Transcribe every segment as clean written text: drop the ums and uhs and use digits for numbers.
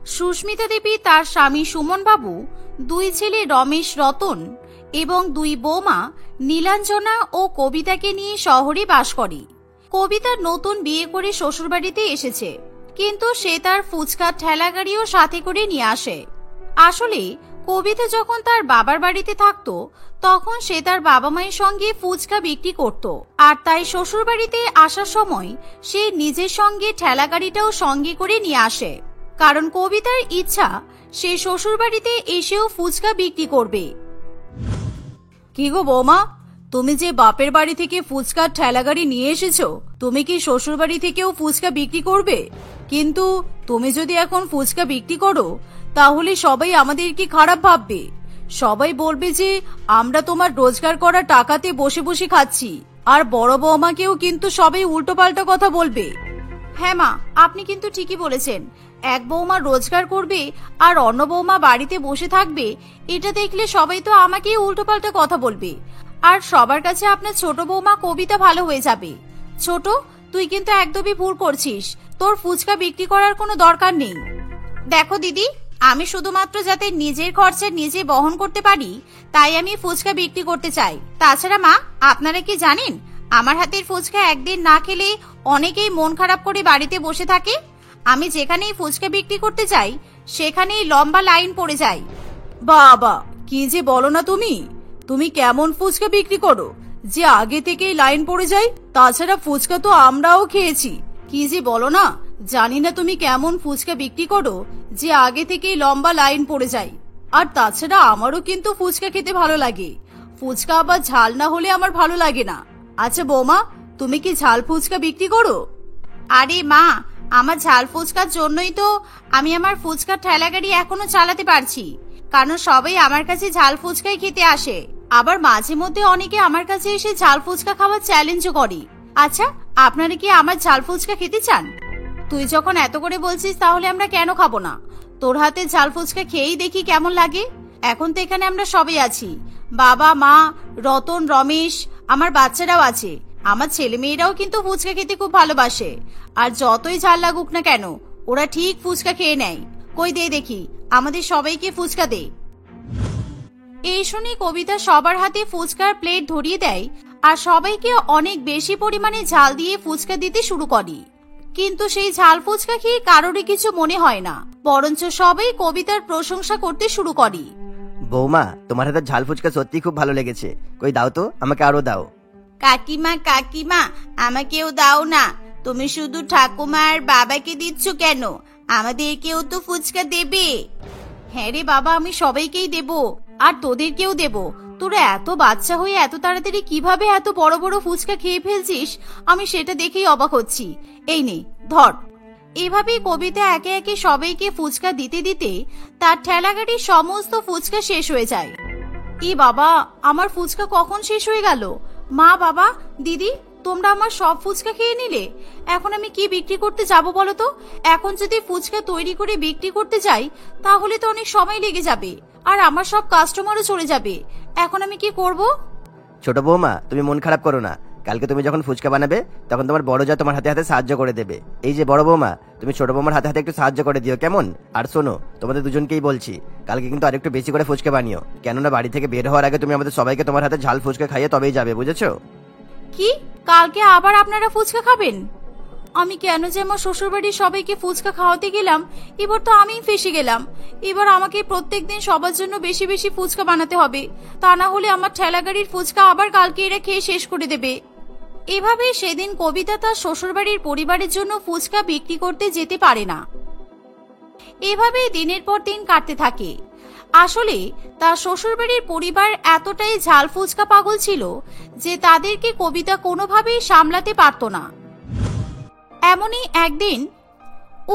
সুস্মিতা দেবী, তার স্বামী সুমন বাবু, দুই ছেলে রমেশ, রতন এবং দুই বৌমা নীলাঞ্জনা ও কবিতাকে নিয়ে শহরে বাস করে। কবিতা নতুন বিয়ে করে শ্বশুরবাড়িতে এসেছে, কিন্তু সে তার ফুচকার ঠেলা গাড়িও সাথে করে নিয়ে আসে। আসলে কবিতা যখন তার বাবার বাড়িতে থাকতো তখন সে তার বাবা মায়ের সঙ্গে ফুচকা বিক্রি করত, আর তাই শ্বশুর বাড়িতে আসার সময় সে নিজের সঙ্গে ঠেলা গাড়িটাও সঙ্গে করে নিয়ে আসে, কারণ কবিতার ইচ্ছা সে শ্বশুর বাড়িতে এসেও ফুচকা বিক্রি করবে। কি গো বৌমা, তুমি যে বাপের বাড়ি থেকে ফুচকার ঠেলা গাড়ি নিয়ে এসেছো, তুমি কি শ্বশুর বাড়ি থেকেও ফুচকা বিক্রি করবে? কিন্তু তুমি যদি এখন ফুচকা বিক্রি করো তাহলে সবাই আমাদেরকে খারাপ ভাববে। সবাই বলবে যে আমরা তোমার রোজগার করা টাকাতে বসে বসে খাচ্ছি, আর বড় বৌমাকেও কিন্তু সবাই উল্টোপাল্টা কথা বলবে। হ্যাঁ মা, আপনি কিন্তু ঠিকই বলেছেন। এক বৌমা রোজগার করবে আর অন্য বৌমা বাড়িতে বসে থাকবে, এটা দেখলে সবাই তো আমাকেই উল্টোপাল্টা কথা বলবে, আর সবার কাছে আপনার ছোট বৌমা কবিতা ভালো হয়ে যাবে। ছোট, তুই কিন্তু একদমই ভুল করছিস, তোর ফুচকা বিক্রি করার কোনো দরকার নেই। দেখো দিদি, আমি শুধুমাত্র যাতে নিজের খরচা নিজে বহন করতে পারি তাই আমি ফুচকা বিক্রি করতে চাই। তাছাড়া মা, আপনারা কি জানেন আমার হাতের ফুচকা একদিন না খেলে অনেকেই মন খারাপ করে বাড়িতে বসে থাকে। আমি যেখানেই ফুচকা বিক্রি করতে যাই সেখানেই লম্বা লাইন পড়ে যায়। বাবা, কি যে বলো না তুমি! তুমি কেমন ফুচকা বিক্রি করো যে আগে থেকেই লাইন পড়ে যায়? তাছাড়া ফুচকা তো আমরাও খেয়েছি। কি যে বলো না, জানি না তুমি কেমন ফুচকা বিক্রি করো যে আগে থেকেই লম্বা লাইন পড়ে যায়। আর তাছাড়া আমারও কিন্তু ফুচকা খেতে ভালো লাগে, ফুচকা আবার ঝাল না হলে আমার ভালো লাগে না। আচ্ছা বৌমা, তুমি কি ঝাল ফুচকা বিক্রি করো? আরে মা, আমার ঝাল ফুচকার জন্যই তো আমি আমার ফুচকার ঠেলা গাড়ি এখনো চালাতে পারছি, কারণ সবাই আমার কাছে ঝাল ফুচকাই খেতে আসে। আবার মাঝে মধ্যে অনেকে আমার কাছে এসে ঝাল ফুচকা খাওয়ার চ্যালেঞ্জও করে। আচ্ছা, আপনারা কি আমার ঝাল ফুচকা খেতে চান? তুই যখন এত করে বলছিস তাহলে আমরা কেন খাবো না? তোর হাতে ঝাল ফুচকা খেয়েই দেখি কেমন লাগে। এখন তো এখানে আমরা সবাই আছি, বাবা, মা, রতন, রমেশ, আমার বাচ্চারাও আছে। আমার ছেলে মেয়েরাও কিন্তু ফুচকা খেতে খুব ভালোবাসে, আর যতই ঝাল লাগুক না কেন ওরা ঠিক ফুচকা খেয়ে নেয়। কই দে দেখি, আমাদের সবাইকে ফুচকা দে। এই শুনে কবিতা সবার হাতে ফুচকার প্লেট ধরিয়ে দেয় আর সবাইকে অনেক বেশি পরিমাণে ঝাল দিয়ে ফুচকা দিতে শুরু করে। কিন্তু সেই ঝাল ফুচকা খেয়ে কারোরই কিছু মনে হয় না, বরঞ্চ সবাই কবিতার প্রশংসা করতে শুরু করে। বৌমা, তোমার হাতে ঝাল ফুচকা সত্যি খুব ভালো লেগেছে, কই দাও তো, আমাকে আরো দাও। কাকিমা, কাকিমা, আমাকেও দাও না। তুমি শুধু ঠাকুমা আর বাবাকে দিচ্ছ কেন? আমাদেরকেও তো ফুচকা দেবে। হ্যাঁ রে বাবা, আমি সবাইকেই দেব, আর তোদেরকেও দেব। তোরা এত বাচ্চা হয়ে এত তাড়াতাড়ি কিভাবে এত বড় বড় ফুচকা খেয়ে ফেলছিস, আমি সেটা দেখেই অবাক হচ্ছি। এই নে, ধর। এভাবেই কবিতা একে একে সবাইকে ফুচকা দিতে দিতে তার ঠেলা গাড়ির সমস্ত ফুচকা শেষ হয়ে যায়। এ বাবা, আমার ফুচকা কখন শেষ হয়ে গেল? মা, বাবা, দিদি, তোমরা আমার সব ফুচকা খেয়ে নিলে। এখন আমি কি বিক্রি করতে যাব বলো তো? এখন যদি ফুচকা তৈরি করে বিক্রি করতে যাই তাহলে তো অনেক সময় লেগে যাবে, আর আমার সব কাস্টমারও চলে যাবে। এখন আমি কি করব? ছোট বৌমা, তুমি মন খারাপ করো না। কালকে তুমি যখন ফুচকা বানাবে তখন তোমার বড় যা তোমার হাতে হাতে সাহায্য করে দেবে। এই যে বড় বৌমা, তুমি ছোট বৌমার হাতে হাতে একটু সাহায্য করে দিও, কেমন? আর শোনো, তোমাদের দুজনকেই বলছি, কালকে কিন্তু আরেকটু বেশি করে ফুচকা বানিও, কেননা বাড়ি থেকে বের হওয়ার আগে তুমি আমাদের সবাইকে তোমার হাতে ঝাল ফুচকা খাইয়ে তবেই যাবে, বুঝেছো? কি, কালকে আবার আপনারা ফুচকা খাবেন? আমি কেন যে আমার শ্বশুরবাড়ির সবাইকে ফুচকা খাওয়াতে গেলাম, এবার তো আমিই ফেসে গেলাম। এবার আমাকে প্রত্যেকদিন সবার জন্য বেশি বেশি ফুচকা বানাতে হবে, তা না হলে আমার ঠেলা গাড়ির ফুচকা আবার কালকে এরা খেয়ে শেষ করে দেবে। এভাবে সেদিন কবিতা তার শ্বশুরবাড়ির পরিবারের জন্য ফুচকা বিক্রি করতে যেতে পারে না। এভাবে দিনের পর দিন কাটতে থাকে। আসলে তার শ্বশুরবাড়ির পরিবার এতটাই ঝাল ফুচকা পাগল ছিল যে তাদেরকে কবিতা কোনোভাবেই সামলাতে পারত না। এমনই একদিন,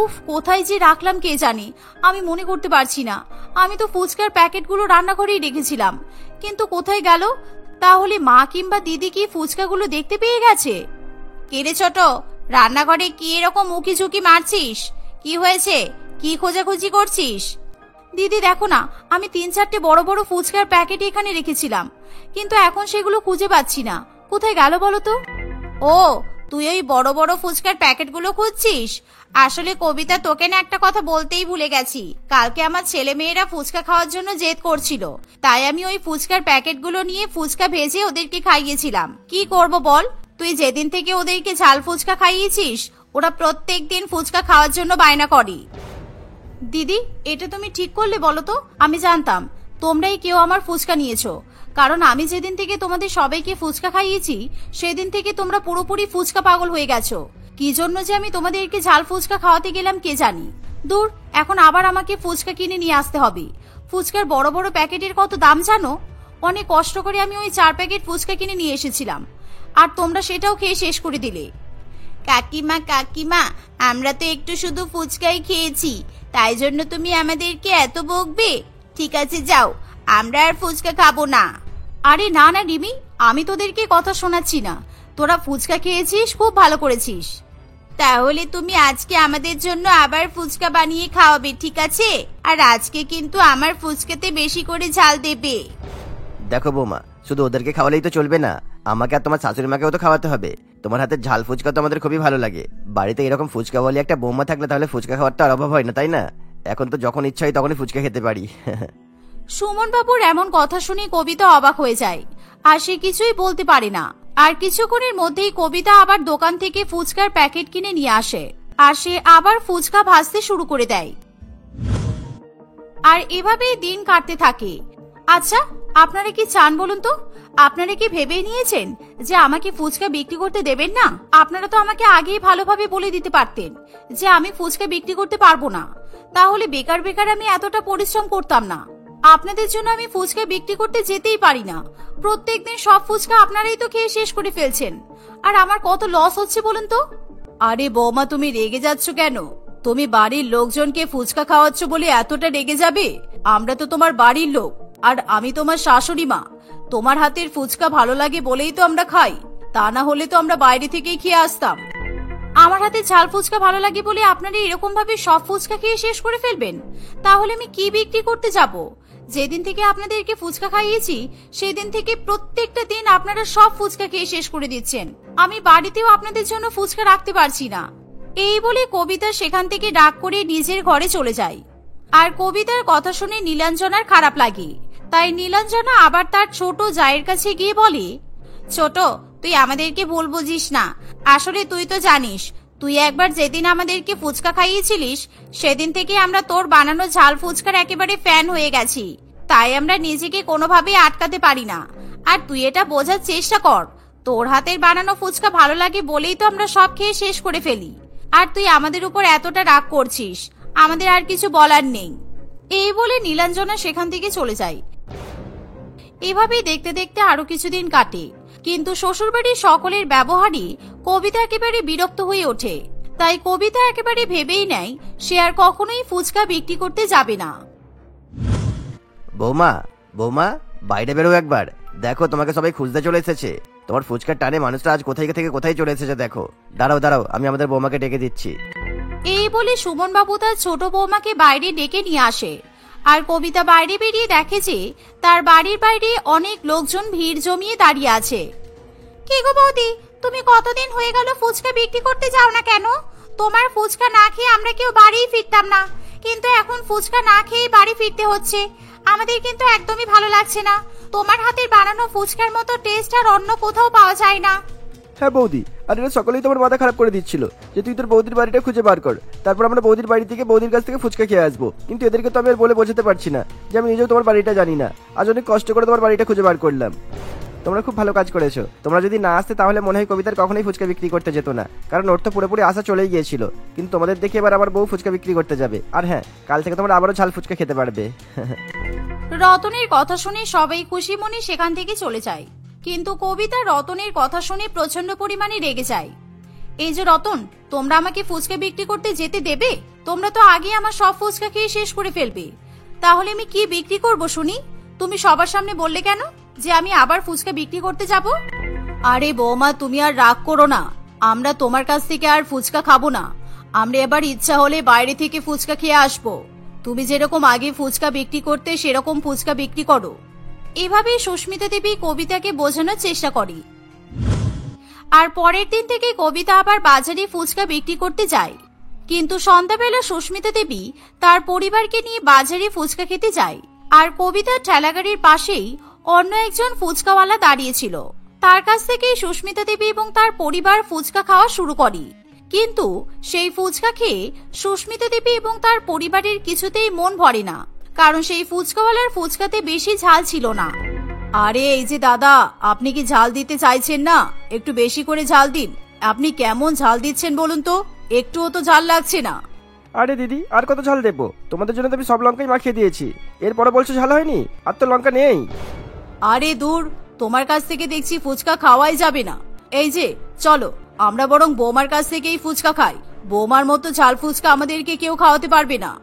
উফ, কোথায় যে রাখলাম কে জানি, আমি মনে করতে পারছি না। আমি তো ফুচকার প্যাকেটগুলো রান্নাঘরেই রেখেছিলাম, কিন্তু কোথায় গেল? তাহলে মা কিংবা দিদি কি ফুচকাগুলো দেখতে পেয়ে গেছে? কে রে ছোট, রান্নাঘরে কি এরকম উকি ঝুঁকি মারছিস? কি হয়েছে? কি খোঁজাখুঁজি করছিস? দিদি দেখো না, আমি 3-4টে বড় বড় ফুচকার প্যাকেট এখানে রেখেছিলাম, কিন্তু এখন সেগুলো খুঁজে পাচ্ছি না। কোথায় গেল বলো তো? ও, তুই ওই বড় বড় ফুচকার প্যাকেটগুলো খুঁজছিস? আসলে কবিতা, তোকে না একটা কথা বলতেই ভুলে গেছি। কালকে আমার ছেলে মেয়েরা ফুচকা খাওয়ার জন্য জেদ করছিল, তাই আমি ওই ফুচকার প্যাকেটগুলো নিয়ে ফুচকা ভেজে ওদেরকে খাইয়েছিলাম। কি করব বল, তুই যেদিন থেকে ওদেরকে ঝাল ফুচকা খাইয়েছিস, ওরা প্রত্যেক দিন ফুচকা খাওয়ার জন্য বায়না করে। দিদি, এটা তুমি ঠিক করলে বলো তো? আমি জানতাম তোমরাই কেউ আমার ফুচকা নিয়েছো, কারণ আমি যেদিন থেকে তোমাদের সবাইকে ফুচকা খাইয়েছি সেদিন থেকে তোমরা পুরোপুরি ফুচকা পাগল হয়ে গেছো। কি জন্য যে আমি তোমাদেরকে ঝাল ফুচকা খাওয়াতে গেলাম কে জানি। দূর, এখন আবার আমাকে ফুচকা কিনে নিয়ে আসতে হবে। ফুচকার বড় বড় প্যাকেটের কত দাম জানো? অনেক কষ্ট করে আমি ওই 4 প্যাকেট ফুচকা কিনে নিয়ে এসেছিলাম, আর তোমরা সেটাও খেয়ে শেষ করে দিলে। কাকিমা কাকিমা, আমরা তো একটু শুধু ফুচকাই খেয়েছি, তাই জন্য তুমি আমাদেরকে এত বকবে? ঠিক আছে যাও, আমরা আর ফুচকা খাবো না। আরে না না রিমি, আমি তোদেরকে কথা শোনাচ্ছি না। তোরা ফুচকা খেয়েছিস, খুব ভালো করেছিস। তাহলে তুমি আজকে আমাদের জন্য আবার ফুচকা বানিয়ে খাওয়াবে, ঠিক আছে? আর আজকে কিন্তু আমার ফুচকাতে বেশি করে ঝাল দেবে। দেখো বৌমা, শুধু ওদেরকে খাওয়ালেই তো চলবে না, আমাকে আর তোমার শাশুড়ি মাকেও তো খাওয়াতে হবে। তোমার হাতের ঝাল ফুচকা তো আমাদের খুবই ভালো লাগে। বাড়িতে এরকম ফুচকা বলে একটা বৌমা থাকলে তাহলে ফুচকা খাওয়ার তো আর অভাব হয় না, তাই না? এখন তো যখন ইচ্ছা হয় তখনই ফুচকা খেতে পারি। সুমন বাবুর এমন কথা শুনে কবিতা অবাক হয়ে যায়, আর সে কিছুই বলতে পারে না। আর কিছুক্ষণের মধ্যেই কবিতা আবার দোকান থেকে ফুচকার প্যাকেট কিনে নিয়ে আসে, আর সে আবার ফুচকা ভাজতে শুরু করে দেয়। আর এভাবেই দিন কাটতে থাকে। আচ্ছা, আপনারা কি চান বলুন তো? আপনারা কি ভেবে নিয়েছেন যে আমাকে ফুচকা বিক্রি করতে দেবেন না? আপনারা তো আমাকে আগেই ভালোভাবে বলে দিতে পারতেন যে আমি ফুচকা বিক্রি করতে পারবো না, তাহলে বেকার বেকার আমি এতটা পরিশ্রম করতাম না। আপনাদের জন্য আমি ফুচকা বিক্রি করতে যেতেই পারি না। প্রত্যেকদিন সব ফুচকা আপনারাই তো খেয়ে শেষ করে ফেলছেন, আর আমার কত লস হচ্ছে বলুন তো। আরে বৌমা, তুমি রেগে যাচ্ছ কেন? তুমি বাড়ির লোকজনকে ফুচকা খাওয়াচ্ছ বলে এতটা রেগে যাবে? আমরা তো তোমার বাড়ির লোক, আর আমি তোমার শাশুড়ি মা। তোমার হাতের ফুচকা ভালো লাগে বলেই তো আমরা খাই, তা না হলে তো আমরা বাইরে থেকেই খেয়ে আসতাম। আমার হাতে ঝাল ফুচকা ভালো লাগে বলে আপনারা এরকম ভাবে সব ফুচকা খেয়ে শেষ করে ফেলবেন? তাহলে আমি কি বিক্রি করতে যাব? যেদিন থেকে আপনাদেরকে ফুচকা খাইয়েছি সেদিন থেকে প্রত্যেকটা দিন আপনারা সব ফুচকা খেয়ে শেষ করে দিচ্ছেন। আমি বাড়িতেও আপনাদের জন্য ফুচকা রাখতে পারছি না। এই বলে কবিতা সেখান থেকে ডাক করে নিজের ঘরে চলে যায়। আর কবিতার কথা শুনে নীলাঞ্জনার খারাপ লাগে, তাই নীলাঞ্জনা আবার তার ছোট জায়ের কাছে গিয়ে বলে, ছোট, তুই আমাদেরকে ভুল বুঝিস না। আসলে তুই তো জানিস, তুই একবার যেদিন আমাদেরকে ফুচকা খাইয়েছিলিস সেদিন থেকে আমরা তোর বানানো ঝাল ফুচকার একেবারে ফ্যান হয়ে গেছি। তাই আমরা নিজেকে কোনোভাবেই আটকাতে পারি না। আর তুই এটা বোঝার চেষ্টা কর, তোর হাতের বানানো ফুচকা ভালো লাগে বলেই তো আমরা সব খেয়ে শেষ করে ফেলি। আর তুই আমাদের উপর এতটা রাগ করছিস, আমাদের আর কিছু বলার নেই। এই বলে নীলাঞ্জনা সেখান থেকে চলে যায়। এভাবেই দেখতে দেখতে আরো কিছুদিন কাটে, কিন্তু শ্বশুরবাড়ির সকলের ব্যবহারই কবিতা একেবারে বিরক্ত হয়ে ওঠে। তাই কবিতা একেবারে ভেবেই নেয় সে আর কখনোই ফুচকা বিক্রি করতে যাবে না। বৌমা, বৌমা, বাইরে বেরো একবার। দেখো, তোমাকে সবাই খুঁজতে চলে এসেছে। তোমার ফুচকার টানে মানুষটা আজ কোথায় থেকে কোথায় চলে এসেছে দেখো। দাঁড়াও দাঁড়াও, আমি আমাদের বৌমাকে ডেকে দিচ্ছি। এই বলে সুমন বাবু তার ছোট বৌমাকে বাইরে ডেকে নিয়ে আসে। আর কবিতা বাইরে বেরিয়ে দেখে যে তার বাড়ির বাইরে অনেক লোকজন ভিড় জমিয়ে দাঁড়িয়ে আছে। কি গো বৌদি, তুমি কতদিন হয়ে গেল ফুচকা বিক্রি করতে যাও না কেন? তোমার ফুচকা না খেয়ে আমরা কেউ বাড়িই ফিরতাম না, কিন্তু এখন ফুচকা না খেয়ে বাড়ি ফিরতে হচ্ছে। আমাদের কিন্তু একদমই ভালো লাগছে না। তোমার হাতের বানানো ফুচকার মতো টেস্ট আর অন্য কোথাও পাওয়া যায় না। হ্যাঁ বৌদি, আর এরা সকলেই তোমার মাথা খারাপ করে দিচ্ছিল যে তুই তোর বৌদির বাড়িটা খুঁজে বার কর, তারপর আমরা বৌদির বাড়ি থেকে বৌদির কাছ থেকে ফুচকা খেয়ে আসবো। কিন্তু এদেরকে তো আমি আর বলে বোঝাতে পারছি না যে আমি নিজেও তোমার বাড়িটা জানি না। আজ অনেক কষ্ট করে তোমার বাড়িটা খুঁজে বার করলাম। তোমরা খুব ভালো কাজ করেছো। তোমরা যদি না আসতে তাহলে মনে হয় কবিতার কখনোই ফুচকা বিক্রি করতে যেত না, কারণ ওর তো পুরোপুরি আশা চলেই গিয়েছিল। কিন্তু তোমাদের দেখে এবার আমার বউ ফুচকা বিক্রি করতে যাবে। আর হ্যাঁ, কাল থেকে তোমরা আবারও ঝাল ফুচকা খেতে পারবে। রতনের কথা শুনে সবাই খুশি মনে সেখান থেকে চলে যায়, কিন্তু কবিতা রতনের কথা শুনে প্রচন্ড পরিমাণে রেগে যায়। এই যে রতন, তোমরা আমাকে ফুচকা বিক্রি করতে যেতে দেবে? তোমরা তো আগে আমার সব ফুচকা খেয়ে শেষ করে ফেলবে, তাহলে আমি কি বিক্রি করব শুনি? তুমি সবার সামনে বললে কেন যে আমি আবার ফুচকা বিক্রি করতে যাব? আরে বৌমা, তুমি আর রাগ করো না, আমরা তোমার কাছ থেকে আর ফুচকা খাবো না। আমরা এবার ইচ্ছা হলে বাইরে থেকে ফুচকা খেয়ে আসবো। তুমি যেরকম আগে ফুচকা বিক্রি করতে সেরকম ফুচকা বিক্রি করো। এভাবেই সুস্মিতা দেবী কবিতাকে বোঝানোর চেষ্টা করে। আর পরের দিন থেকে কবিতা আবার বাজারে ফুচকা বিক্রি করতে যায়। কিন্তু সন্ধ্যাবেলা সুস্মিতা দেবী তার পরিবারকে নিয়ে বাজারে ফুচকা খেতে যায়। আর কবিতার ঠেলাগাড়ির পাশেই অন্য একজন ফুচকাওয়ালা দাঁড়িয়েছিল। তার কাছ থেকেই সুস্মিতা দেবী এবং তার পরিবার ফুচকা খাওয়া শুরু করে। কিন্তু সেই ফুচকা খেয়ে সুস্মিতা দেবী এবং তার পরিবারের কিছুতেই মন ভরে না, কারণ সেই ফুচকাওয়ালার ফুচকাতে বেশি ঝাল ছিল না। আরে এই যে দাদা, আপনি কি ঝাল দিতে চাইছেন না? একটু বেশি করে ঝাল দিন। আপনি কেমন ঝাল দিচ্ছেন বলুন তো, একটুও তো ঝাল লাগছে না। আরে দিদি, আর কত ঝাল দেবো? তোমাদের জন্য তো আমি সব লঙ্কাই মাখিয়ে দিয়েছি, এরপরে বলছো ঝাল হয়নি? আর তো লঙ্কা নেই। আরে দূর, তোমার কাছ থেকে দেখছি ফুচকা খাওয়াই যাবে না। এই যে চলো, আমরা বরং বৌমার কাছ থেকেই ফুচকা খাই। বৌমার মতো ঝাল ফুচকা আমাদেরকে কেউ খাওয়াতে পারবে না।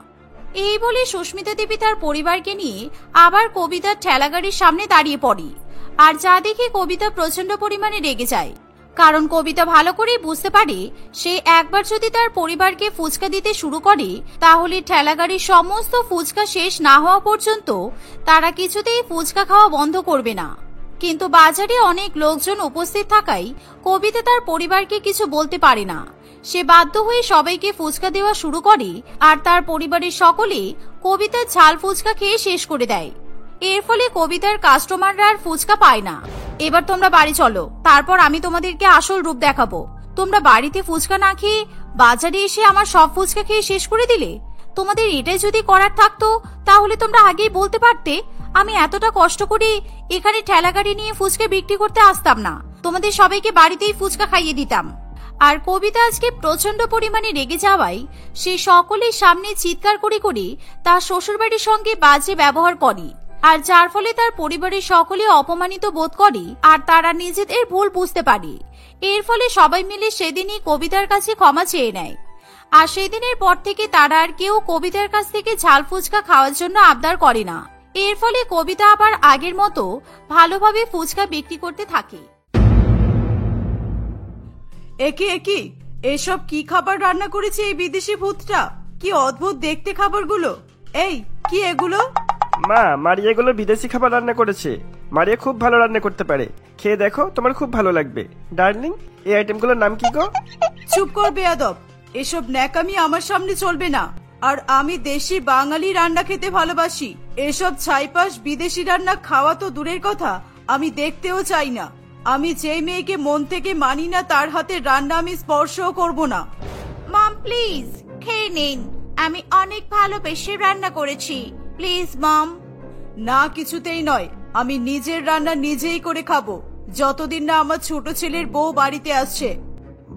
এই বলে সুস্মিতা দেবী তার পরিবারকে নিয়ে আবার কবিতার ঠেলাগাড়ির সামনে দাঁড়িয়ে পড়ে। আর যা দেখে কবিতা প্রচন্ড পরিমাণে রেগে যায়, কারণ কবিতা ভালো করেই বুঝতে পারে সে একবার যদি তার পরিবারকে ফুচকা দিতে শুরু করে তাহলে ঠেলাগাড়ির সমস্ত ফুচকা শেষ না হওয়া পর্যন্ত তারা কিছুতেই ফুচকা খাওয়া বন্ধ করবে না। কিন্তু বাজারে অনেক লোকজন উপস্থিত থাকায় কবিতা তার পরিবারকে কিছু বলতে পারে না। সে বাধ্য হয়ে সবাইকে ফুচকা দেওয়া শুরু করে আর তার পরিবারের সকলে কবিতার ঝাল ফুচকা খেয়ে শেষ করে দেয়। এর ফলে কবিতার কাস্টমাররা আর ফুচকা পায় না। এবার তোমরা বাড়ি চলো, তারপর আমি তোমাদেরকে আসল রূপ দেখাবো। তোমরা বাড়িতে ফুচকা না খেয়ে বাজারে এসে আমার সব ফুচকা খেয়ে শেষ করে দিলে। তোমাদের এটাই যদি করার থাকতো তাহলে তোমরা আগেই বলতে পারতে। আমি এতটা কষ্ট করে এখানে ঠেলাগাড়ি নিয়ে ফুচকা বিক্রি করতে আসতাম না, তোমাদের সবাইকে বাড়িতেই ফুচকা খাইয়ে দিতাম। আর কবিতা আজকে প্রচন্ড পরিমাণে রেগে যাওয়ায় সে সকলের সামনে চিৎকার করে করে তার শ্বশুরবাড়ির সঙ্গে বাজে ব্যবহার করে, আর যার ফলে তার পরিবারের সকলে অপমানিত বোধ করে আর তারা নিজেদের ভুল বুঝতে পারে। এর ফলে সবাই মিলে সেদিনই কবিতার কাছে ক্ষমা চেয়ে নেয়। আর সেদিনের পর থেকে তারা আর কেউ কবিতার কাছ থেকে ঝাল ফুচকা খাওয়ার জন্য আবদার করে না। এর ফলে কবিতা আবার আগের মতো ভালোভাবে ফুচকা বিক্রি করতে থাকে। একি এসব কি খাবার রান্না করেছে এই বিদেশি ভূতটা? কি অদ্ভুত দেখতে খাবারগুলো। এই কি এগুলো? মা, মারিয়া এগুলো বিদেশি খাবার রান্না করেছে। মারিয়া খুব ভালো রান্না করতে পারে, খেয়ে দেখো, তোমার খুব ভালো লাগবে। ডার্লিং, এই আইটেমগুলোর নাম কি গো? চুপ কর বেয়াদব, এসব ন্যাকামি আমার সামনে চলবে না। আর আমি দেশি বাঙালি রান্না খেতে ভালোবাসি। এসব ছাইপাশ বিদেশি রান্না খাওয়া তো দূরের কথা, আমি দেখতেও চাই না। আমি যে মেয়েকে মন থেকে মানি না তার হাতের রান্না আমি স্পর্শও করব না। মম প্লিজ খেয়ে নিন, আমি অনেক ভালোবেসে রান্না করেছি, প্লিজ মম। না, কিছুতেই নয়, আমি নিজের রান্না নিজেই করে খাবো, যতদিন না আমার ছোট ছেলের বউ বাড়িতে আসছে।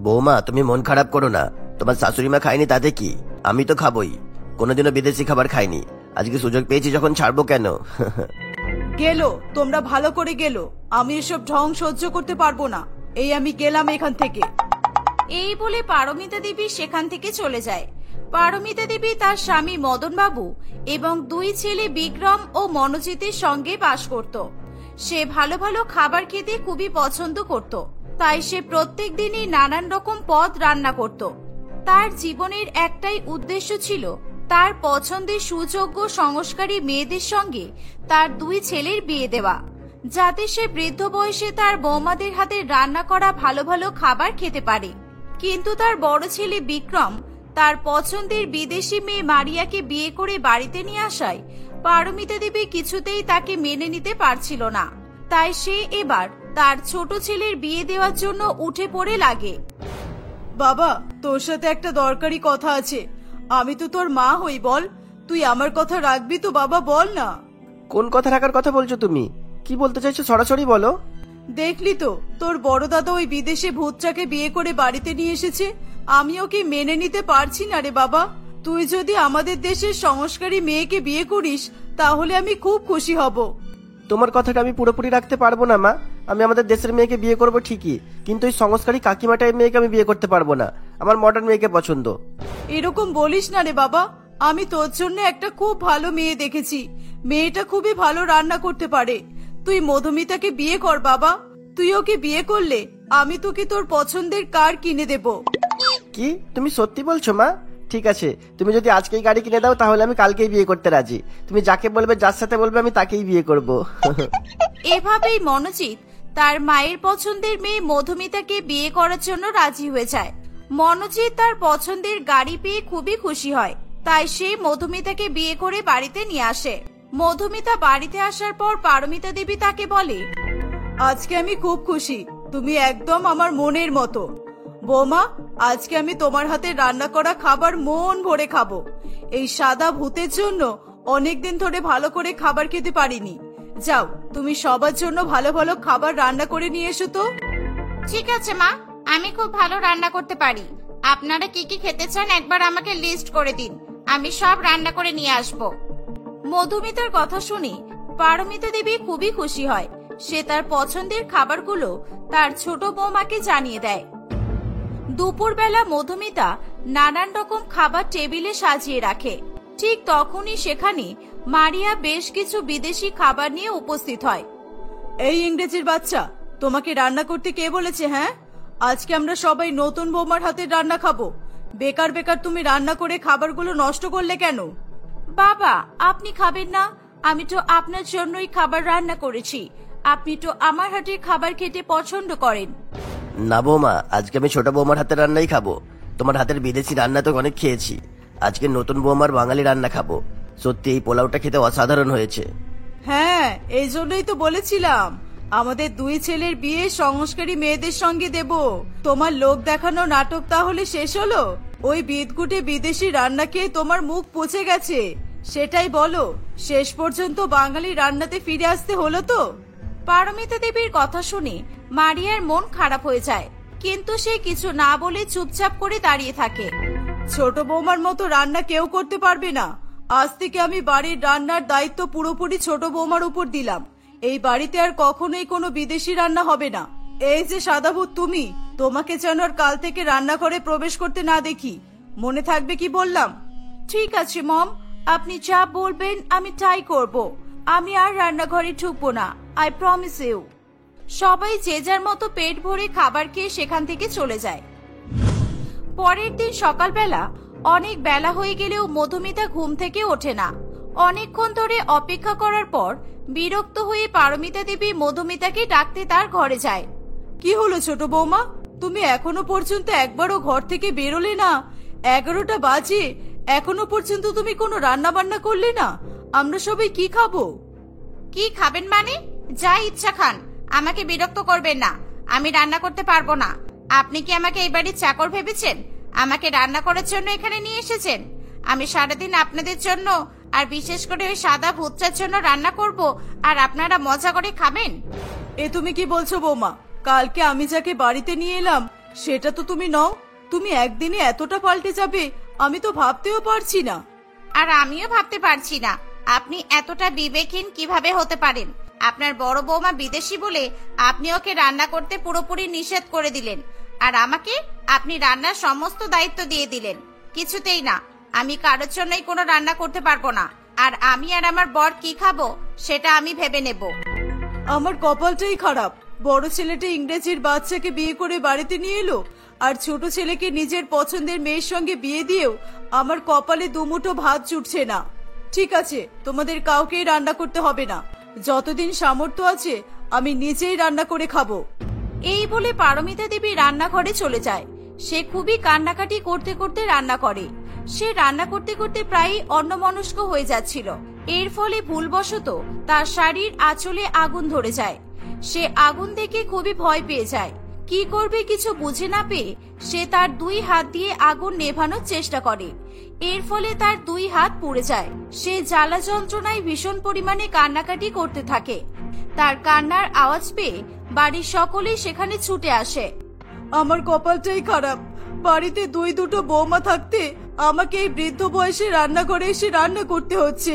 বৌমা, তুমি মন খারাপ করো না, তোমার শাশুড়ি মা খায়নি তাতে কি, আমি তো খাবোই। কোনোদিনও বিদেশি খাবার খাইনি, আজকে সুযোগ পেয়েছি যখন ছাড়বো কেন? গেলো, তোমরা ভালো করে গেলো, আমি এসব ঢং সহ্য করতে পারবো না। এই আমি গেলাম এখান থেকে। এই বলে পারমিতা দেবী সেখান থেকে চলে যায়। পারমিতা দেবী তার স্বামী মদন বাবু এবং দুই ছেলে বিক্রম ও মনোজিতের সঙ্গে বাস করত। সে ভালো ভালো খাবার খেতে খুবই পছন্দ করত, তাই সে প্রত্যেক দিনই নানান রকম পদ রান্না করত। তার জীবনের একটাই উদ্দেশ্য ছিল তার পছন্দের সুযোগ্য সংস্কারী মেয়েদের সঙ্গে তার দুই ছেলের বিয়ে দেওয়া, যাতে সে বৃদ্ধ বয়সে তার বৌমাদের হাতে রান্না করা ভালো ভালো খাবার খেতে পারে। কিন্তু তার বড় ছেলে বিক্রম তার পছন্দের বিদেশি মেয়ে মারিয়াকে বিয়ে করে বাড়িতে নিয়ে আসায় পারমিতা দেবী কিছুতেই তাকে মেনে নিতে পারছিল না। তাই সে এবার তার ছোট ছেলের বিয়ে দেওয়ার জন্য উঠে পড়ে লাগে। বাবা, তোর সাথে একটা দরকারি কথা আছে। আমি তো তোর মা হই, বল, তুই আমার কথা রাখবি তো বাবা, বল না। কোন কথা রাখার কথা বলছো তুমি? কি বলতে চাইছো সরাসরি বলো। দেখলি তো, তোর বড় দাদা ওই বিদেশে ভূতটাকে বিয়ে করে বাড়িতে নিয়ে এসেছে। আমি ওকে মেনে নিতে পারছি না রে বাবা। তুই যদি আমাদের দেশের সংস্কারী মেয়েকে বিয়ে করিস তাহলে আমি খুব খুশি হব। তোমার কথাটা আমি পুরোপুরি রাখতে পারবো না মা। আমি আমাদের দেশের মেয়েকে বিয়ে করবো ঠিকই, কিন্তু ওই সংস্কারী কাকিমা টাইপ মেয়েকে আমি বিয়ে করতে পারবো না। আমার মডার্ন মেয়েকে পছন্দ। এরকম বলিস না রে বাবা, আমি তোর জন্য একটা খুব ভালো মেয়ে দেখেছি। মেয়েটা খুবই ভালো রান্না করতে পারে। তুই মধুমিতাকে বিয়ে কর বাবা। তুই ওকে বিয়ে করলে আমি তোকে তোর পছন্দের কার কিনে দেব। কি তুমি সত্যি বলছো মা? ঠিক আছে, তুমি যদি আজকেই গাড়ি কিনে দাও তাহলে আমি কালকেই বিয়ে করতে রাজি। তুমি যাকে বলবে, যার সাথে বলবে, আমি তাকেই বিয়ে করব। এভাবেই মনোজিৎ তার মায়ের পছন্দের মেয়ে মধুমিতাকে বিয়ে করার জন্য রাজি হয়ে যায়। মনোজিৎ তার পছন্দের গাড়ি পেয়ে খুবই খুশি হয়, তাই সে মধুমিতাকে বিয়ে করে বাড়িতে নিয়ে আসে। মধুমিতা বাড়িতে আসার পর পারমিতা দেবী তাকে বলে, আজকে আমি খুব খুশি, তুমি একদম আমার মনের মতো। বৌমা, আজকে আমি তোমার হাতে রান্না করা খাবার মন ভরে খাবো। এই সাদা ভূতের জন্য অনেকদিন ধরে ভালো করে খাবার খেতে পারিনি। যাও, তুমি সবার জন্য ভালো ভালো খাবার রান্না করে নিয়ে এসো তো। ঠিক আছে মা, আমি খুব ভালো রান্না করতে পারি। আপনারা কি কি খেতে চান একবার আমাকে লিস্ট করে দিন, আমি সব রান্না করে নিয়ে আসব। মধুমিতার কথা শুনে পারমিতা দেবী খুবই খুশি হয়। সে তার পছন্দের খাবারগুলো তার ছোট বৌমাকে জানিয়ে দেয়। দুপুরবেলা মধুমিতা নানান রকম খাবার টেবিলে সাজিয়ে রাখে। ঠিক তখনই সেখানে মারিয়া বেশ কিছু বিদেশি খাবার নিয়ে উপস্থিত হয়। এই ইংরেজির বাচ্চা, তোমাকে রান্না করতে কে বলেছে? হ্যাঁ, আজকে আমরা সবাই নতুন বৌমার হাতের রান্না খাবো। বেকার বেকার তুমি রান্না করে খাবারগুলো নষ্ট করলে কেন? বাবা, আপনি খাবেন না? আমি তো আপনার জন্যই খাবার রান্না করেছি। আপনি তো আমার হাতের খাবার খেতে পছন্দ করেন। না বৌমা, আজকে আমি ছোট বৌমার হাতের রান্নাই খাবো। তোমার হাতের বিদেশি রান্না তো অনেক খেয়েছি, আজকে নতুন বৌমার বাঙালি রান্না খাবো। সত্যি এই পোলাওটা খেতে অসাধারণ হয়েছে। হ্যাঁ, এই জন্যই তো বলেছিলাম আমাদের দুই ছেলের বিয়ে সংস্কারী মেয়েদের সঙ্গে দেব। তোমার লোক দেখানো নাটক তাহলে শেষ হলো? ওই বিদঘুটে বিদেশি রান্না খেয়ে তোমার মুখ পচে গেছে, সেটাই বলো। শেষ পর্যন্ত বাঙালি রান্নাতে ফিরে আসতে হলো তো? পারমিতা দেবীর কথা শুনে মারিয়ার মন খারাপ হয়ে যায়, কিন্তু সে কিছু না বলে চুপচাপ করে দাঁড়িয়ে থাকে। ছোট বৌমার মতো রান্না কেউ করতে পারবে না। আজ থেকে আমি বাড়ির রান্নার দায়িত্ব পুরোপুরি ছোট বৌমার উপর দিলাম। এই বাড়িতে আর কখনোই কোনো বিদেশি রান্না হবে না। এই যে সাদাভূত তুমি, তোমাকে যেন আর কাল থেকে রান্নাঘরে প্রবেশ করতে না দেখি। মনে থাকবে কি বললাম? ঠিক আছে মম, আপনি যা বলবেন আমি তাই করব। আমি আর রান্নাঘরে ঢুকবো না, আই প্রমিস ইউ। সবাই যে যার মতো পেট ভরে খাবার খেয়ে সেখান থেকে চলে যায়। পরের দিন সকালবেলা অনেক বেলা হয়ে গেলেও মধুমিতা ঘুম থেকে ওঠে না। অনেকক্ষণ ধরে অপেক্ষা করার পর বিরক্ত হয়ে পারমিতা দেবী মধুমিতাকে ডাকতে তার ঘরে যায়। কি হলো ছোট বৌমা, তুমি এখনো পর্যন্ত একবারও ঘর থেকে বেরোলে না? 11টা বাজে, এখনো পর্যন্ত তুমি কোনো রান্না বান্না করলে না। আমরা সবাই কি খাবো? কি খাবেন মানে? যা ইচ্ছা খান, আমাকে বিরক্ত করবেন না। আমি রান্না করতে পারবো না। আপনি কি আমাকে এই বাড়ির চাকর ভেবেছেন? আমাকে রান্না করার জন্য এখানে নিয়ে এসেছেন? আমি সারাদিন আপনাদের জন্য আর বিশেষ করে ওই সাদা ভূতটার জন্য রান্না করব, আর আপনারা মজা করে খাবেন? এ তুমি কি বলছো বৌমা? কালকে আমি যাকে বাড়িতে নিয়ে এলাম সেটা তো তুমি নও। তুমি একদিনে এতটা পাল্টে যাবে আমি তো ভাবতেও পারছি না। আর আমিও ভাবতে পারছি না আপনি এতটা বিবেকহীন কিভাবে হতে পারেন। আপনার বড় বৌমা বিদেশি বলে আপনি ওকে রান্না করতে পুরোপুরি নিষেধ করে দিলেন, আর আমাকে আপনি রান্নার সমস্ত দায়িত্ব দিয়ে দিলেন। কিছুতেই না, আমি কারোর জন্যই কোনো রান্না করতে পারবো না। আর আমি আর আমার বর কি খাবো সেটা আমি ভেবে নেব। আমার কপালটাই খারাপ। বড় ছেলেটা ইংরেজির বাচ্চাকে বিয়ে করে বাড়িতে নিয়ে এলো, আর ছোট ছেলেকে নিজের পছন্দের মেয়ের সঙ্গে বিয়ে দিয়েও আমার কপালে দুমুঠো ভাত জুটছে না। ঠিক আছে, তোমাদের কাউকেই রান্না করতে হবে না। যতদিন সামর্থ্য আছে আমি নিজেই রান্না করে খাবো। এই বলে পারমিতা দেবী রান্নাঘরে চলে যায়। সে খুবই কান্নাকাটি করতে করতে রান্না করে। সে রান্না করতে করতে প্রায় অন্যমনস্ক হয়ে যাচ্ছিল। এর ফলে ভুলবশত তার শাড়ির আঁচলে আগুন ধরে যায়। সে আগুন দেখে খুবই ভয় পেয়ে যায়। কি করবে কিছু বুঝে না পেয়ে সে তার 2 হাত দিয়ে আগুন নেভানোর চেষ্টা করে। এর ফলে তার 2 হাত পুড়ে যায়। সে জ্বালা যন্ত্রণায় ভীষণ পরিমাণে কান্নাকাটি করতে থাকে। তার কান্নার আওয়াজ পেয়ে বাড়ির সকলেই সেখানে ছুটে আসে। আমার কপালটাই খারাপ। বাড়িতে 2 বৌমা থাকতে আমাকে এই বৃদ্ধ বয়সে রান্নাঘরে এসে রান্না করতে হচ্ছে।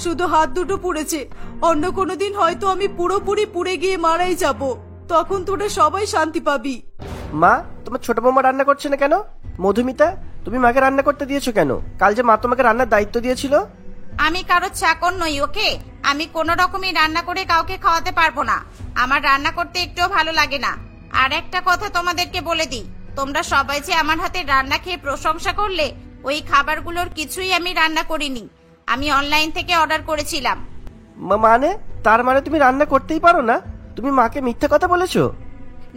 শুধু হাত দুটো পুড়েছে, অন্য কোনোদিন হয়তো আমি পুরোপুরি পুড়ে গিয়ে মারাই যাব। তখন তোরা সবাই শান্তি পাবি। মা, তোমার ছোট বৌমা রান্না করছে না কেন? মধুমিতা, তুমি মাকে রান্না করতে দিয়েছো কেন? কাল যে মা তোমাকে রান্নার দায়িত্ব দিয়েছিল। আমি কারো চাকর নই, ওকে? আমি কোনো রকমই রান্না করে কাউকে খাওয়াতে পারবো না। আমার রান্না করতে একটুও ভালো লাগে না। আর একটা কথা তোমাদেরকে বলে দিই, তোমরা সবাই যে আমার হাতে রান্না খেয়ে প্রশংসা করলে, ওই খাবারগুলোর কিছুই আমি রান্না করিনি। আমি অনলাইন থেকে অর্ডার করেছিলাম। মানে? তার মানে তুমি রান্না করতেই পারো না? তুমি মাকে মিথ্যা কথা বলেছো?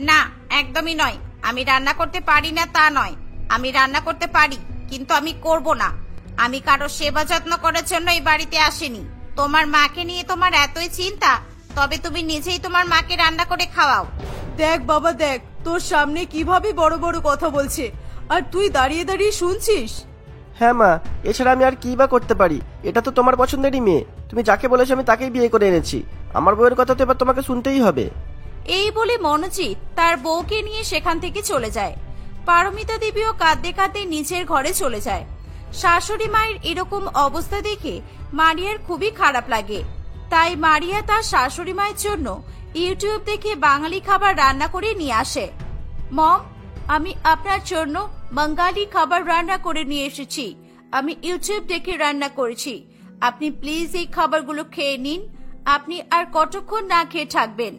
না, একদমই নয়। আমি রান্না করতে পারি না তা নয়, আমি রান্না করতে পারি, কিন্তু আমি করব না। আমি কারো সেবা যত্ন করার জন্য এই বাড়িতে আসিনি। তোমার মাকে নিয়ে তোমার এতই চিন্তা, তবে তুমি নিজেই তোমার মাকে রান্না করে খাওয়াও। দেখ বাবা দেখ, তোর সামনে কিভাবে বড় বড় কথা বলছে, আর তুই দাঁড়িয়ে দাঁড়িয়ে শুনছিস। হ্যাঁ মা, এছাড়া আমি আর কি বা করতে পারি? এটা তো তোমার পছন্দেরই মেয়ে, তুমি যাকে বলেছো আমি তাকেই বিয়ে করে এনেছি। আমার বউয়ের কথা তো এবার তোমাকে শুনতেই হবে। এই বলে মনোজিৎ তার বউকে নিয়ে সেখান থেকে চলে যায়। পারমিতা দেবীও কাঁদতে কাঁদতে নিচের ঘরে চলে যায়। শাশুড়ি মায়ের এরকম অবস্থা দেখে মারিয়ার খুবই খারাপ লাগে। তাই মারিয়া তার শাশুড়ি মায়ের জন্য ইউটিউব দেখে বাঙালি খাবার রান্না করে নিয়ে আসে। মম, আমি আপনার জন্য বাঙালি খাবার রান্না করে নিয়ে এসেছি। আমি ইউটিউব দেখে রান্না করেছি। আপনি প্লিজ এই খাবারগুলো খেয়ে নিন। আপনি আর কতক্ষণ না খেয়ে থাকবেন?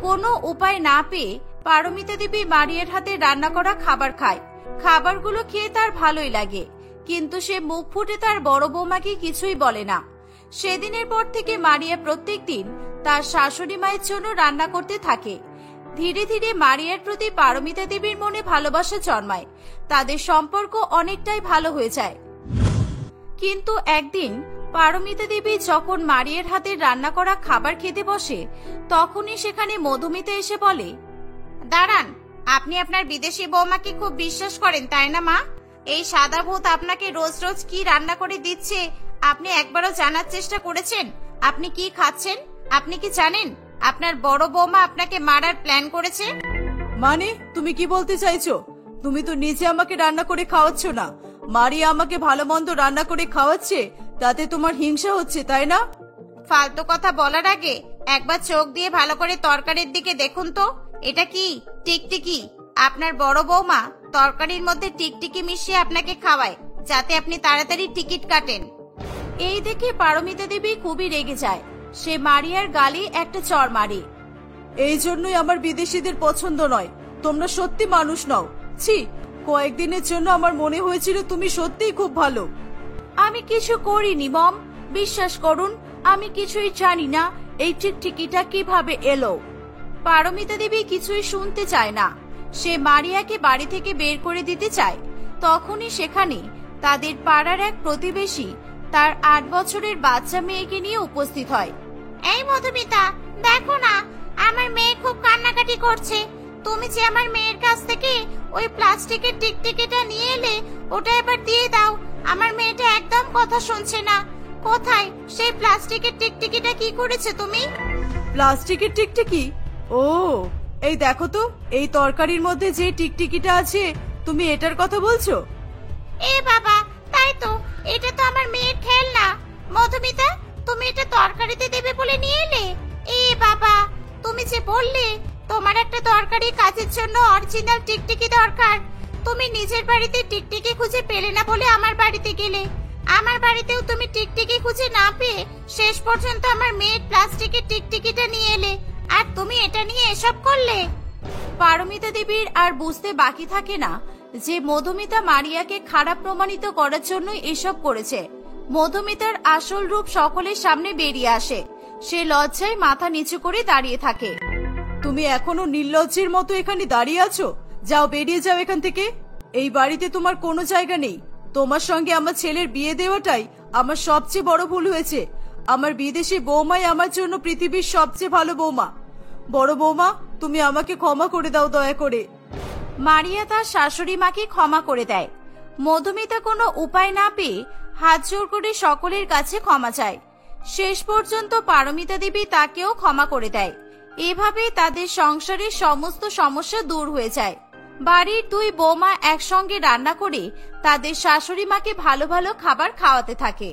কোনো উপায় না পেয়ে পারমিতা দেবী মারিয়ার হাতে রান্না করা খাবার খায়। খাবারগুলো খেয়ে তার ভালোই লাগে, কিন্তু সে মুখ ফুটে তার বড় বৌমাকে কিছুই বলে না। সেদিনের পর থেকে মারিয়া প্রত্যেকদিন তার শাশুড়ি মায়ের জন্য রান্না করতে থাকে। ধীরে ধীরে মারিয়ার প্রতি পারমিতা দেবীর মনে ভালোবাসা জন্মায়। তাদের সম্পর্ক অনেকটাই ভালো হয়ে যায়। কিন্তু একদিন পারমিতা দেবী যখন মারিয়ার হাতে রান্না করা খাবার খেতে বসে, তখনই সেখানে মধুমিতা এসে বলে, দাঁড়ান, আপনি আপনার বিদেশি বৌমাকে খুব বিশ্বাস করেন তাই না মা? এই সাদা ভূত আপনাকে রোজ রোজ কি রান্না করে দিচ্ছে আপনি একবারও জানার চেষ্টা করেছেন? আপনি কি খাচ্ছেন? আপনি কি জানেন আপনার বড় বৌমা আপনাকে মারার প্ল্যান করেছে? মানে তুমি কি বলতে চাইছো? তুমি তো নিজে আমাকে রান্না করে খাওয়াচ্ছ না, মারিয়া আমাকে ভালো মন্দ রান্না করে খাওয়াচ্ছে, তাতে তোমার হিংসা হচ্ছে তাই না? ফালতু কথা বলার আগে একবার চোখ দিয়ে ভালো করে তরকারির দিকে দেখুন তো। এটা কি টিকটিকি? আপনার বড় বৌমা তরকারির মধ্যে টিকটিকি মিশিয়ে আপনাকে খাওয়ায়, যাতে আপনি তাড়াতাড়ি টিকিট কাটেন। এই দেখে পারমিতা দেবী খুবই রেগে যায়। সে মারিয়ার গালে একটা চড় মারে। এই জন্যই আমার বিদেশিদের পছন্দ নয়, তোমরা সত্যি মানুষ নও। ছি, কয়েকদিনের জন্য আমার মনে হয়েছিল তুমি সত্যিই খুব ভালো। আমি কিছু করিনি মম, বিশ্বাস করুন, আমি কিছুই জানি না এই টিকটিকিটা কিভাবে এলো। পারমিতা দেবী কিছুই শুনতে চায় না। সে মারিয়াকে বাড়ি থেকে বের করে দিতে চায়। তখনই সেখানে তাদের পাড়ার এক প্রতিবেশী তার 8 বছরের বাচ্চা মেয়েকে নিয়ে উপস্থিত হয়। এই মধুমিতা, দেখো না, আমার মেয়ে খুব কান্নাকাটি করছে। তুমি যে আমার মেয়ের কাছ থেকে ওই প্লাস্টিকের টিকটিকিটা নিয়ে এলে, ওটা এবার দিয়ে দাও। আমার মেয়েটা একদম কথা শুনছে না। কোথায় সেই প্লাস্টিকের টিকটিকিটা? কি করেছে তুমি? প্লাস্টিকের টিকটিকি? ও, এই দেখো তো, এই তরকারির মধ্যে যে টিকটিকিটা আছে, তুমি এটার কথা বলছো? এ বাবা, তাই তো, এটা তো আমার মেয়ের খেলনা। মধুমিতা, তুমি এটা তরকারিতে দেবে বলে নিয়ে এলে? এ বাবা, তুমি যে বললে তোমার একটা দরকারি কাজের জন্য অরিজিনাল টিকটিকি দরকার, তুমি নিজের বাড়িতে টিকটিকি খুঁজে পেলে না বলে আমার বাড়িতে গেলে। আমার বাড়িতেও তুমি টিকটিকি খুঁজে না পেয়ে শেষ পর্যন্ত আমার মেয়ের প্লাস্টিকের টিকটিকিটা নিয়ে এলে, আর তুমি এটা নিয়ে এসব করলে। পারমিতা দেবীর আর বুঝতে বাকি থাকে না যে মধুমিতা মারিয়াকে খারাপ প্রমাণিত করার জন্য এসব করেছে। মধুমিতার আসল রূপ সকলের সামনে বেরিয়ে আসে। সে লজ্জায় মাথা নিচু করে দাঁড়িয়ে থাকে। তুমি এখনো নির্লজ্জের মতো এখানে দাঁড়িয়ে আছো? যাও, বেরিয়ে যাও এখান থেকে। এই বাড়িতে তোমার কোনো জায়গা নেই। তোমার সঙ্গে আমার ছেলের বিয়ে দেওয়াটাই আমার সবচেয়ে বড় ভুল হয়েছে। আমার বিদেশি বৌমাই আমার জন্য পৃথিবীর সবচেয়ে ভালো বৌমা। বড় বৌমা, তুমি আমাকে ক্ষমা করে দাও দয়া করে। মারিয়া তার শাশুড়ি মাকে ক্ষমা করে দেয়। মধুমিতা কোনো উপায় না পেয়ে হাত জোর করে সকলের কাছে ক্ষমা চায়। শেষ পর্যন্ত পারমিতা দেবী তাকেও ক্ষমা করে দেয়। এভাবে তাদের সংসারের সমস্ত সমস্যা দূর হয়ে যায়। বাড়ির 2 বৌমা একসঙ্গে রান্না করে তাদের শাশুড়ি মাকে ভালো ভালো খাবার খাওয়াতে থাকে।